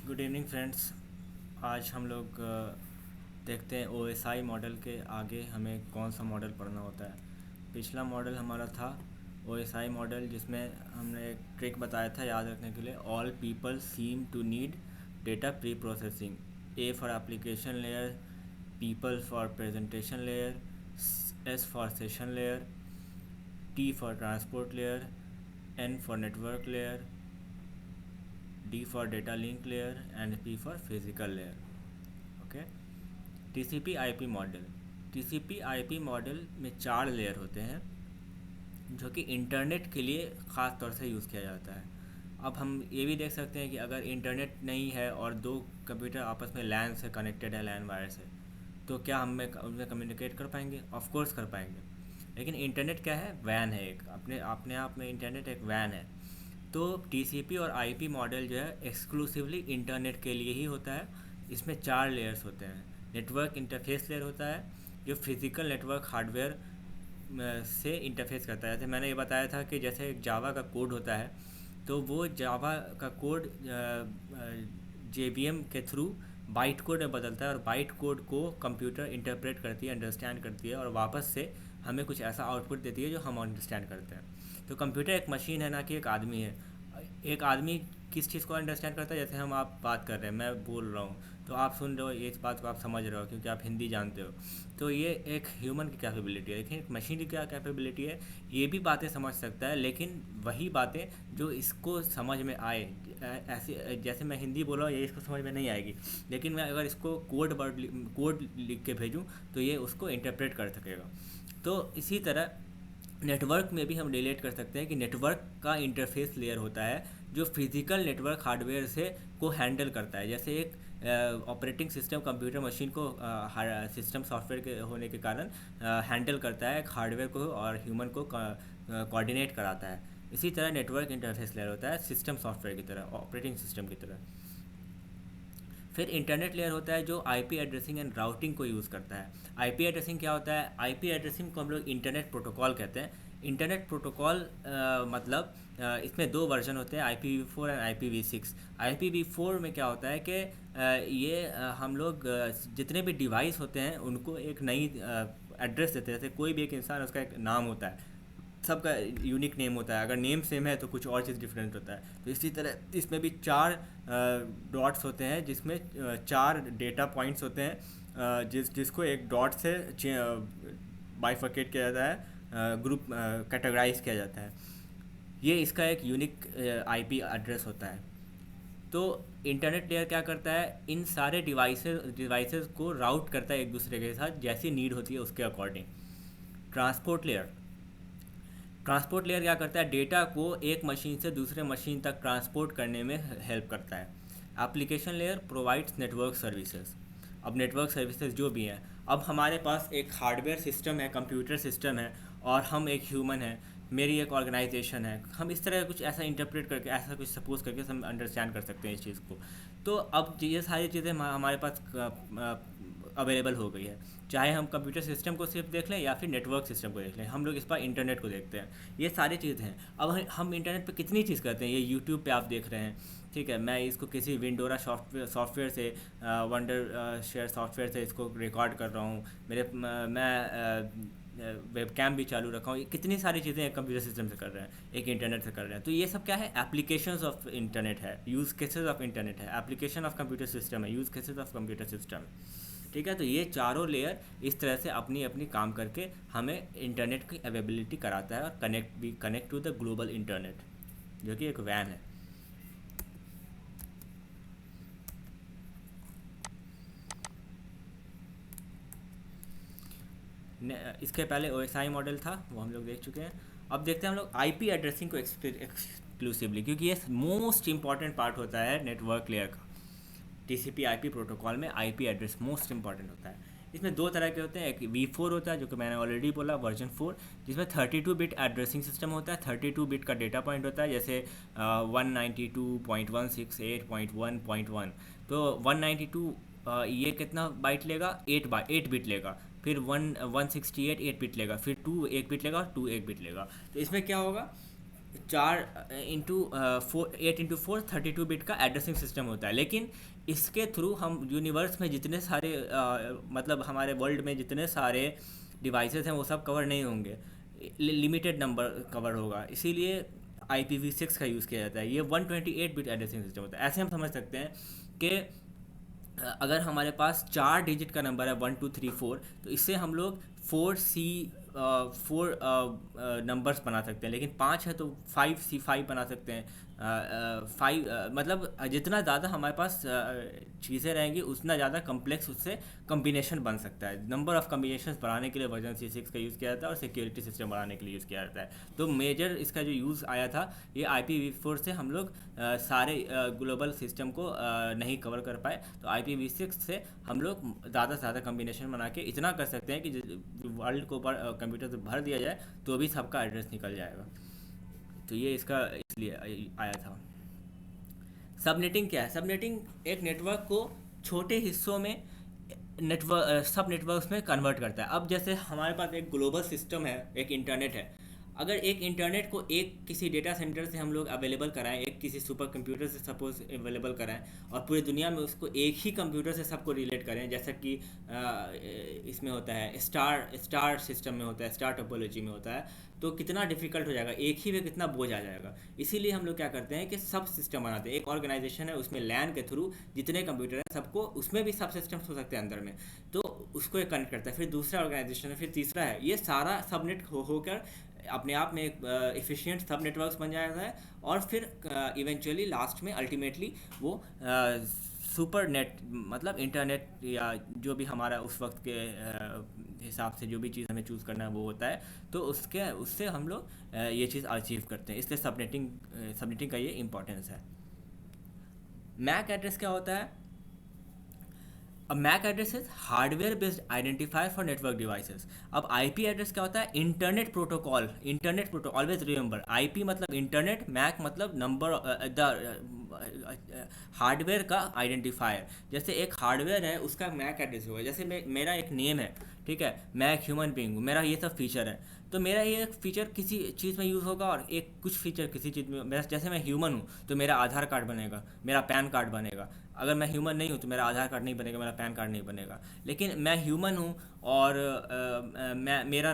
Good evening friends. आज हम लोग देखते हैं OSI मॉडल के आगे हमें कौन सा मॉडल पढ़ना होता है। पिछला मॉडल हमारा था OSI मॉडल, जिसमें हमने एक ट्रिक बताया था याद रखने के लिए। All people seem to need data preprocessing. A for application layer, people for presentation layer, S for session layer, T for transport layer, N for network layer, D for data link layer and P for physical layer. Okay. TCP IP model. TCP IP model में 4 layer होते हैं जो कि internet के लिए ख़ास तौर से यूज़ किया जाता है। अब हम ये भी देख सकते हैं कि अगर इंटरनेट नहीं है और दो कंप्यूटर आपस में लैन से कनेक्टेड है, लैन वायर से, तो क्या उनमें कम्युनिकेट कर पाएंगे? ऑफ कोर्स कर पाएंगे। लेकिन इंटरनेट क्या है? वैन है। एक अपने अपने आप में इंटरनेट एक वैन है। तो TCP और IP मॉडल जो है एक्सक्लूसिवली इंटरनेट के लिए ही होता है। इसमें 4 लेयर्स होते हैं। नेटवर्क इंटरफेस लेयर होता है जो फिज़िकल नेटवर्क हार्डवेयर से इंटरफेस करता है। जैसे मैंने ये बताया था कि जैसे जावा का कोड होता है, तो वो जावा का कोड JVM के थ्रू बाइट कोड में बदलता है और बाइट कोड को कंप्यूटर इंटरप्रेट करती है, अंडरस्टैंड करती है और वापस से हमें कुछ ऐसा आउटपुट देती है जो हम अंडरस्टैंड करते हैं। तो कंप्यूटर एक मशीन है, ना कि एक आदमी है। एक आदमी किस चीज़ को अंडरस्टैंड करता है? जैसे हम आप बात कर रहे हैं, मैं बोल रहा हूँ तो आप सुन रहे हो, ये इस बात को आप समझ रहे हो क्योंकि आप हिंदी जानते हो। तो ये एक ह्यूमन की कैपेबिलिटी है। लेकिन एक मशीन की क्या कैपेबिलिटी है? ये भी बातें समझ सकता है, लेकिन वही बातें जो इसको समझ में आए। ऐसे जैसे मैं हिंदी बोल रहा हूँ, ये इसको समझ में नहीं आएगी, लेकिन मैं अगर इसको कोड लिख के भेजूँ तो ये उसको इंटरप्रेट कर सकेगा। तो इसी तरह नेटवर्क में भी हम रिलेट कर सकते हैं कि नेटवर्क का इंटरफेस लेयर होता है जो फिज़िकल नेटवर्क हार्डवेयर से को हैंडल करता है। जैसे एक ऑपरेटिंग सिस्टम कंप्यूटर मशीन को सिस्टम सॉफ्टवेयर के होने के कारण हैंडल करता है, एक हार्डवेयर को और ह्यूमन को कोऑर्डिनेट कराता है। इसी तरह नेटवर्क इंटरफेस लेयर होता है सिस्टम सॉफ्टवेयर की तरह, ऑपरेटिंग सिस्टम की तरह। फिर इंटरनेट लेयर होता है जो IP एड्रेसिंग एंड राउटिंग को यूज़ करता है। IP एड्रेसिंग क्या होता है? IP एड्रेसिंग को हम लोग इंटरनेट प्रोटोकॉल कहते हैं। इंटरनेट प्रोटोकॉल मतलब इसमें 2 वर्जन होते हैं, IPv4 एंड IPv6। IPv4 में क्या होता है कि ये हम लोग जितने भी डिवाइस होते हैं उनको एक नई एड्रेस देते हैं। जैसे कोई भी एक इंसान, उसका एक नाम होता है, सबका यूनिक नेम होता है। अगर नेम सेम है तो कुछ और चीज़ डिफरेंट होता है। तो इसी तरह इसमें भी 4 डॉट्स होते हैं, जिसमें 4 डेटा पॉइंट्स होते हैं, जिसको एक डॉट से बाइफरकेट किया जाता है, ग्रुप कैटेगराइज किया जाता है। ये इसका एक यूनिक IP एड्रेस होता है। तो इंटरनेट लेयर क्या करता है? इन सारे डिवाइसेस को राउट करता है एक दूसरे के साथ, जैसी नीड होती है उसके according. Transport layer. Transport layer क्या करता है? डेटा को एक मशीन से दूसरे मशीन तक ट्रांसपोर्ट करने में हेल्प करता है। Application layer provides network services. अब नेटवर्क सर्विसेज जो भी हैं, अब हमारे पास एक हार्डवेयर सिस्टम है, कंप्यूटर सिस्टम है, और हम एक ह्यूमन है, मेरी एक ऑर्गेनाइजेशन है। हम इस तरह कुछ ऐसा इंटरप्रेट करके, ऐसा कुछ सपोज करके हम अंडरस्टैंड कर सकते हैं इस चीज़ को। तो अब ये सारी चीज़ें हमारे पास अवेलेबल हो गई है। चाहे हम कंप्यूटर सिस्टम को सिर्फ देख लें या फिर नेटवर्क सिस्टम को देख लें, हम लोग इस पर इंटरनेट को देखते हैं। ये सारी चीज़ें हैं। अब हम इंटरनेट पे कितनी चीज़ करते हैं, ये यूट्यूब पे आप देख रहे हैं, ठीक है। मैं इसको किसी विंडोरा सॉफ्टवेयर से, वंडर शेयर सॉफ्टवेयर से इसको रिकॉर्ड कर रहा हूँ। मैं वेबकैम भी चालू रखा हूँ। ये कितनी सारी चीज़ें एक कंप्यूटर सिस्टम से कर रहे हैं, एक इंटरनेट से कर रहे हैं। तो ये सब क्या है? एप्लीकेशंस ऑफ इंटरनेट है, यूज़ केसेस ऑफ इंटरनेट है, एप्लीकेशन ऑफ कंप्यूटर सिस्टम है, use cases of computer system. ठीक है। तो ये चारों लेयर इस तरह से अपनी अपनी काम करके हमें इंटरनेट की अवेलेबिलिटी कराता है और connect to the global internet, जो कि एक वैन है। इसके पहले OSI मॉडल था, वो हम लोग देख चुके हैं। अब देखते हैं हम लोग IP एड्रेसिंग को एक्सक्लूसिवली, क्योंकि ये मोस्ट इंपॉर्टेंट पार्ट होता है नेटवर्क लेयर का। TCP IP प्रोटोकॉल में IP एड्रेस मोस्ट इंपॉर्टेंट होता है। इसमें 2 तरह के होते हैं। एक V4 होता है, जो कि मैंने ऑलरेडी बोला, वर्जन 4, जिसमें 32 बिट एड्रेसिंग सिस्टम होता है। 32 बिट का डेटा पॉइंट होता है, जैसे 192.168.1.1। तो 192 ये कितना बाइट लेगा? 8 बिट लेगा। फिर 168 8 बिट लेगा, फिर 2 1 बिट लेगा और 2 1 बिट लेगा। तो इसमें क्या होगा? चार इंटू 8 इंटू 4 32 बिट का एड्रेसिंग सिस्टम होता है। लेकिन इसके थ्रू हम यूनिवर्स में जितने सारे मतलब हमारे वर्ल्ड में जितने सारे डिवाइसेस हैं वो सब कवर नहीं होंगे, लिमिटेड नंबर कवर होगा, इसीलिए IPv6 का यूज़ किया जाता है। ये 128 बिट एड्रेसिंग सिस्टम होता है। ऐसे हम समझ सकते हैं कि अगर हमारे पास 4 डिजिट का नंबर है 1 2 3 4, तो इससे हम लोग 4 नंबर्स बना सकते हैं। लेकिन 5 है तो 5C5 बना सकते हैं। 5 मतलब जितना ज़्यादा हमारे पास चीज़ें रहेंगी उतना ज़्यादा कम्प्लेक्स उससे कम्बिनेशन बन सकता है। नंबर ऑफ़ कम्बिनेशंस बढ़ाने के लिए वर्जन C6 का यूज़ किया जाता है और सिक्योरिटी सिस्टम बढ़ाने के लिए यूज़ किया जाता है। तो मेजर इसका जो यूज़ आया था ये IPv4 से हम लोग सारे ग्लोबल सिस्टम को नहीं कवर कर पाए, तो IPv6 से हम लोग ज़्यादा से ज़्यादा कम्बिनेशन बना के इतना कर सकते हैं कि वर्ल्ड को कंप्यूटर से भर दिया जाए तो भी सबका एड्रेस निकल जाएगा। तो ये इसका इसलिए आया था। सबनेटिंग क्या है? सबनेटिंग एक नेटवर्क को छोटे हिस्सों में नेटवर्क सब नेटवर्क्स में कन्वर्ट करता है। अब जैसे हमारे पास एक ग्लोबल सिस्टम है, एक इंटरनेट है। अगर एक इंटरनेट को एक किसी डेटा सेंटर से हम लोग अवेलेबल कराएं, एक किसी सुपर कंप्यूटर से सपोज अवेलेबल कराएं और पूरी दुनिया में उसको एक ही कंप्यूटर से सबको रिलेट करें, जैसा कि इसमें होता है स्टार सिस्टम में होता है, स्टार टोपोलॉजी में होता है, तो कितना डिफिकल्ट हो जाएगा, एक ही में कितना बोझ आ जाएगा। इसीलिए हम लोग क्या करते हैं कि सब सिस्टम बनाते हैं। एक ऑर्गेनाइजेशन है, उसमें लैन के थ्रू जितने कंप्यूटर हैं सबको, उसमें भी सब सिस्टम्स हो सकते हैं अंदर में, तो उसको एक कनेक्ट करता है। फिर दूसरा ऑर्गेनाइजेशन है, फिर तीसरा है, ये सारा सबनेट होकर अपने आप में एक एफिशिएंट सब नेटवर्क्स बन जाता है। और फिर इवेंचुअली लास्ट में अल्टीमेटली वो सुपर नेट मतलब इंटरनेट या जो भी हमारा उस वक्त के हिसाब से जो भी चीज़ हमें चूज़ करना है वो होता है, तो उससे हम लोग ये चीज़ अचीव करते हैं। इसलिए सबनेटिंग का ये इंपॉर्टेंस है। मैक एड्रेस क्या होता है? अब MAC address is hardware based identifier for network devices. अब IP एड्रेस क्या होता है? Internet protocol. Always remember, IP मतलब इंटरनेट, मैक मतलब नंबर, द हार्डवेयर का आइडेंटिफायर। जैसे एक हार्डवेयर है उसका मैक एड्रेस होगा। जैसे मेरा एक नेम है, ठीक है, मैं एक ह्यूमन बींग हूँ, मेरा ये सब फीचर है, तो मेरा ये एक फ़ीचर किसी चीज़ में यूज़ होगा और एक कुछ फ़ीचर किसी चीज़ में। मेरा जैसे मैं ह्यूमन हूँ तो मेरा आधार कार्ड बनेगा, मेरा पैन कार्ड बनेगा। अगर मैं ह्यूमन नहीं हूँ तो मेरा आधार कार्ड नहीं बनेगा, मेरा पैन कार्ड नहीं बनेगा। लेकिन मैं ह्यूमन हूँ और मेरा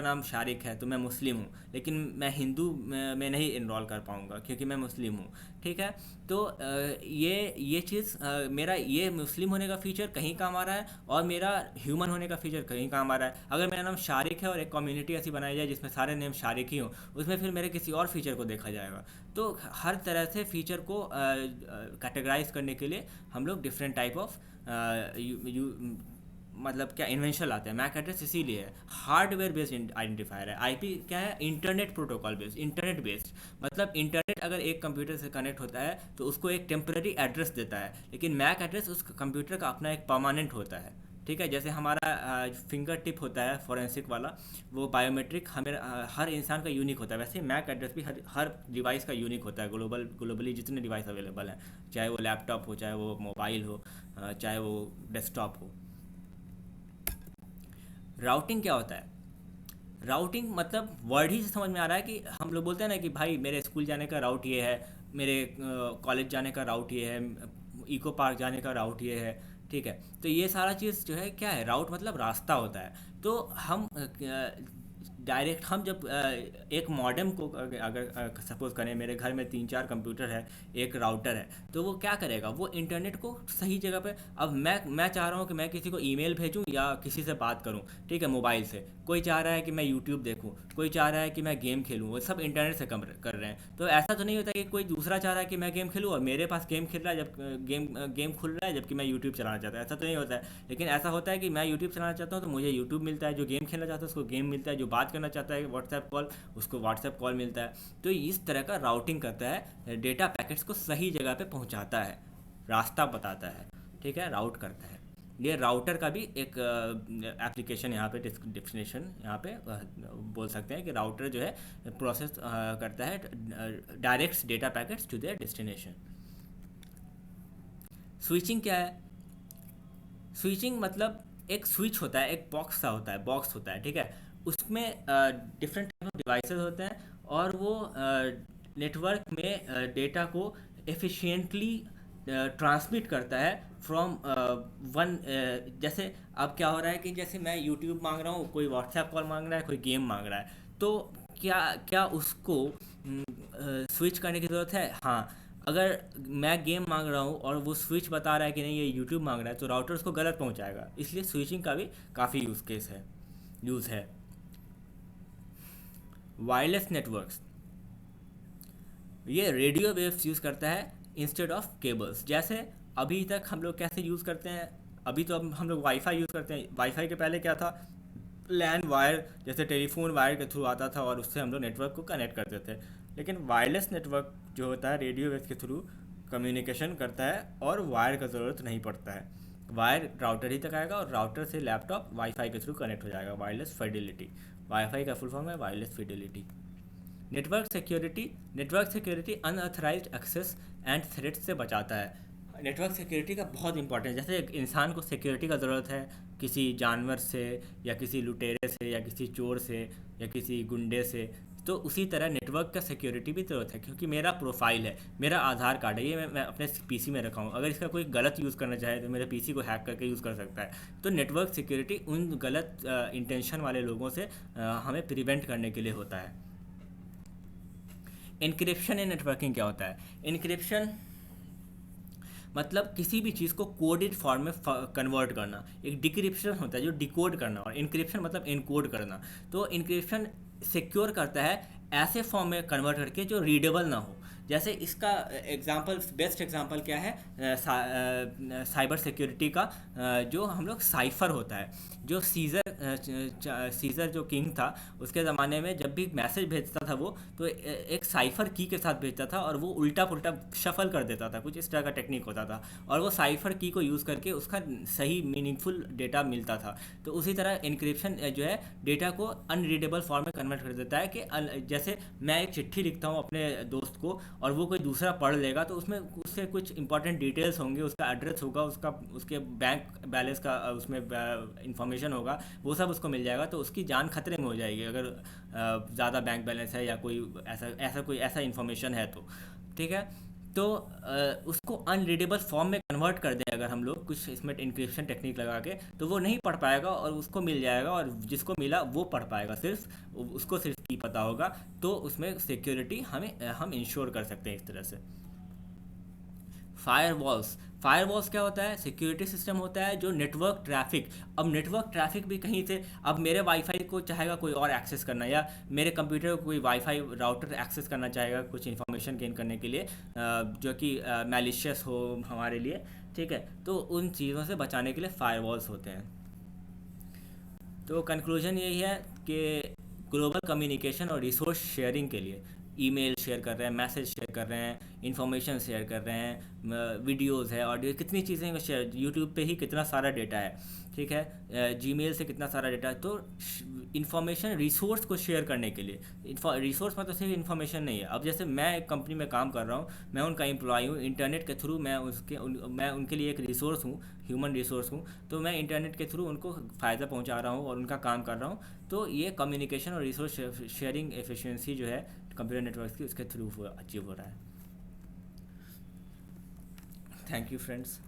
नाम शारिक है, तो मैं मुस्लिम हूँ, लेकिन मैं हिंदू में नहीं इनरोल कर पाऊँगा क्योंकि मैं मुस्लिम हूँ। ठीक है, तो ये चीज़ मेरा ये मुस्लिम होने का फ़ीचर कहीं काम आ रहा है और मेरा ह्यूमन होने का फ़ीचर कहीं काम आ रहा है। अगर मेरा नाम शारिक है और एक कम्युनिटी ऐसी बनाई जाए जिसमें सारे नेम शारिक ही हों, उसमें फिर मेरे किसी और फीचर को देखा जाएगा। तो हर तरह से फीचर को कैटेगराइज करने के लिए हम लोग डिफरेंट टाइप ऑफ मतलब क्या इन्वेंशन लाते हैं। मैक एड्रेस इसीलिए है, हार्डवेयर बेस्ड आइडेंटिफायर है। IP क्या है? Internet protocol based, internet based मतलब इंटरनेट अगर एक कंप्यूटर से कनेक्ट होता है तो उसको एक टेम्पररी एड्रेस देता है, लेकिन मैक एड्रेस उस कंप्यूटर का अपना एक परमानेंट होता है। ठीक है, जैसे हमारा फिंगर टिप होता है फॉरेंसिक वाला, वो बायोमेट्रिक हर इंसान का यूनिक होता है, वैसे मैक एड्रेस भी हर डिवाइस का यूनिक होता है। ग्लोबली जितने डिवाइस अवेलेबल हैं, चाहे वो लैपटॉप हो, चाहे वो मोबाइल हो, चाहे वो डेस्कटॉप हो। राउटिंग क्या होता है? राउटिंग मतलब वर्ड ही से समझ में आ रहा है कि हम लोग बोलते हैं ना कि भाई मेरे स्कूल जाने का राउट ये है, मेरे कॉलेज जाने का राउट ये है, इको पार्क जाने का राउट ये है। ठीक है, तो ये सारा चीज़ जो है क्या है? राउट मतलब रास्ता होता है। तो हम डायरेक्ट हम जब एक मॉडेम को अगर सपोज करें मेरे घर में 3 4 कंप्यूटर है, एक राउटर है, तो वो क्या करेगा? वो इंटरनेट को सही जगह पे। अब मैं चाह रहा हूँ कि मैं किसी को ईमेल भेजूँ या किसी से बात करूँ, ठीक है, मोबाइल से। कोई चाह रहा है कि मैं यूट्यूब देखूँ, कोई चाह रहा है कि मैं गेम खेलूँ, वो सब इंटरनेट से कर रहे हैं। तो ऐसा तो नहीं होता कि कोई दूसरा चाह रहा है कि मैं गेम खेलूँ और मेरे पास गेम खेल रहा है, जब गेम खुल रहा है जबकि मैं यूट्यूब चलाना चाहता हूँ। ऐसा तो नहीं होता है। लेकिन ऐसा होता है कि मैं यूट्यूब चलाना चाहता हूँ तो मुझे यूट्यूब मिलता है, जो गेम खेलना चाहता है उसको गेम मिलता है, जो बात करना चाहता है व्हाट्सएप कॉल, उसको व्हाट्सएप कॉल मिलता है। तो इस तरह का राउटिंग करता है, डेटा पैकेट्स को सही जगह पे पहुंचाता है, रास्ता बताता है। ठीक है, राउट करता है। ये राउटर का भी एक एप्लीकेशन यहाँ पे डेफिनेशन यहाँ पे बोल सकते हैं कि राउटर जो है प्रोसेस करता है, directs data packets to their destination. Switching क्या है? स्विचिंग मतलब एक स्विच होता है, एक बॉक्स सा होता है, ठीक है, उसमें डिफरेंट टाइप ऑफ डिवाइसेस होते हैं और वो नेटवर्क में डेटा को एफिशिएंटली ट्रांसमिट करता है फ्रॉम वन। जैसे अब क्या हो रहा है कि जैसे मैं यूट्यूब मांग रहा हूँ, कोई व्हाट्सएप कॉल मांग रहा है, कोई गेम मांग रहा है, तो क्या क्या उसको स्विच करने की ज़रूरत है? हाँ। अगर मैं गेम मांग रहा हूँ और वो स्विच बता रहा है कि नहीं ये यूट्यूब मांग रहा है, तो राउटर उसको गलत पहुँचाएगा। इसलिए स्विचिंग का भी काफ़ी यूज़ है। वायरलेस नेटवर्क्स, ये रेडियो वेव्स यूज़ करता है इंस्टेड ऑफ केबल्स। जैसे अभी तक हम लोग कैसे यूज़ करते हैं, अभी तो अब हम लोग वाईफाई यूज़ करते हैं। वाईफाई के पहले क्या था, लैंड वायर जैसे टेलीफोन वायर के थ्रू आता था और उससे हम लोग नेटवर्क को कनेक्ट करते थे। लेकिन वायरलेस नेटवर्क जो होता है रेडियो वेव्स के थ्रू कम्युनिकेशन करता है और वायर का ज़रूरत नहीं पड़ता है। वायर राउटर ही तक आएगा और राउटर से लैपटॉप वाईफाई के थ्रू कनेक्ट हो जाएगा। वायरलेस फिडेलिटी, वाईफाई का फुल फॉर्म है wireless fidelity. Network security unauthorised access and threats से बचाता है। नेटवर्क सिक्योरिटी का बहुत इंपॉर्टेंट, जैसे एक इंसान को सिक्योरिटी का ज़रूरत है किसी जानवर से या किसी लुटेरे से या किसी चोर से या किसी गुंडे से, तो उसी तरह नेटवर्क का सिक्योरिटी भी ज़रूरत है। क्योंकि मेरा प्रोफाइल है, मेरा आधार कार्ड है, ये मैं अपने पीसी में रखा हूँ। अगर इसका कोई गलत यूज़ करना चाहे तो मेरे पीसी को हैक करके यूज़ कर सकता है। तो नेटवर्क सिक्योरिटी उन गलत इंटेंशन वाले लोगों से हमें प्रिवेंट करने के लिए होता है। इनक्रिप्शन इन नेटवर्किंग क्या होता है? इनक्रिप्शन मतलब किसी भी चीज़ को कोडेड फॉर्म में कन्वर्ट करना। एक डिक्रिप्शन होता है जो डिकोड करना, और इनक्रिप्शन मतलब इनकोड करना। तो इनक्रिप्शन सिक्योर करता है ऐसे फॉर्म में कन्वर्ट करके जो रीडेबल ना हो। जैसे इसका एग्जांपल, बेस्ट एग्जांपल क्या है साइबर सिक्योरिटी का, जो हम लोग साइफर होता है। जो सीज़र जो किंग था, उसके ज़माने में जब भी मैसेज भेजता था वो, तो एक साइफर की के साथ भेजता था और वो उल्टा पुल्टा शफल कर देता था, कुछ इस तरह का टेक्निक होता था। और वो साइफर की को यूज़ करके उसका सही मीनिंगफुल डेटा मिलता था। तो उसी तरह इनक्रिप्शन जो है डेटा को अनरीडेबल फॉर्म में कन्वर्ट कर देता है। कि जैसे मैं एक चिट्ठी लिखता हूँ अपने दोस्त को और वो कोई दूसरा पढ़ लेगा, तो उसमें उससे कुछ इंपॉर्टेंट डिटेल्स होंगे, उसका एड्रेस होगा, उसके बैंक बैलेंस का उसमें इंफॉर्मेशन होगा, वो सब उसको मिल जाएगा। तो उसकी जान खतरे में हो जाएगी अगर ज़्यादा बैंक बैलेंस है या कोई ऐसा इंफॉर्मेशन है तो। ठीक है। तो उसको अनरीडेबल फॉर्म में कन्वर्ट कर दें अगर हम लोग कुछ इसमें इंक्रिप्शन टेक्निक लगा के, तो वो नहीं पढ़ पाएगा और उसको मिल जाएगा, और जिसको मिला वो पढ़ पाएगा, सिर्फ उसको सिर्फ की पता होगा। तो उसमें सिक्योरिटी हम इंश्योर कर सकते हैं इस तरह से। फायरवॉल्स क्या होता है? सिक्योरिटी सिस्टम होता है जो नेटवर्क ट्रैफिक, अब नेटवर्क ट्रैफिक भी कहीं से, अब मेरे वाईफाई को चाहेगा कोई और एक्सेस करना, या मेरे कंप्यूटर को कोई वाईफाई राउटर एक्सेस करना चाहेगा कुछ इन्फॉर्मेशन गेन करने के लिए, जो कि मैलिशियस हो हमारे लिए। ठीक है, तो उन चीज़ों से बचाने के लिए फायरवॉल्स होते हैं। तो कंक्लूजन यही है कि ग्लोबल कम्युनिकेशन और रिसोर्स शेयरिंग के लिए ईमेल शेयर कर रहे हैं, मैसेज शेयर कर रहे हैं, इंफॉर्मेशन शेयर कर रहे हैं, वीडियोस है, ऑडियो, कितनी चीज़ें को शेयर, यूट्यूब पे ही कितना सारा डेटा है। ठीक है, जीमेल से कितना सारा डेटा है। तो इन्फॉर्मेशन रिसोर्स को शेयर करने के लिए, रिसोर्स मतलब सिर्फ इन्फॉर्मेशन नहीं है। अब जैसे मैं एक कंपनी में काम कर रहा हूँ, मैं उनका एम्प्लॉय हूँ, इंटरनेट के थ्रू मैं उनके लिए एक रिसोर्स हूँ, ह्यूमन रिसोर्स हूँ। तो मैं इंटरनेट के थ्रू उनको फ़ायदा पहुँचा रहा हूँ और उनका काम कर रहा हूँ। तो ये कम्युनिकेशन और रिसोर्स शेयरिंग एफिशिएंसी जो है कंप्यूटर नेटवर्क की, उसके थ्रू अचीव हो रहा है। Thank you friends.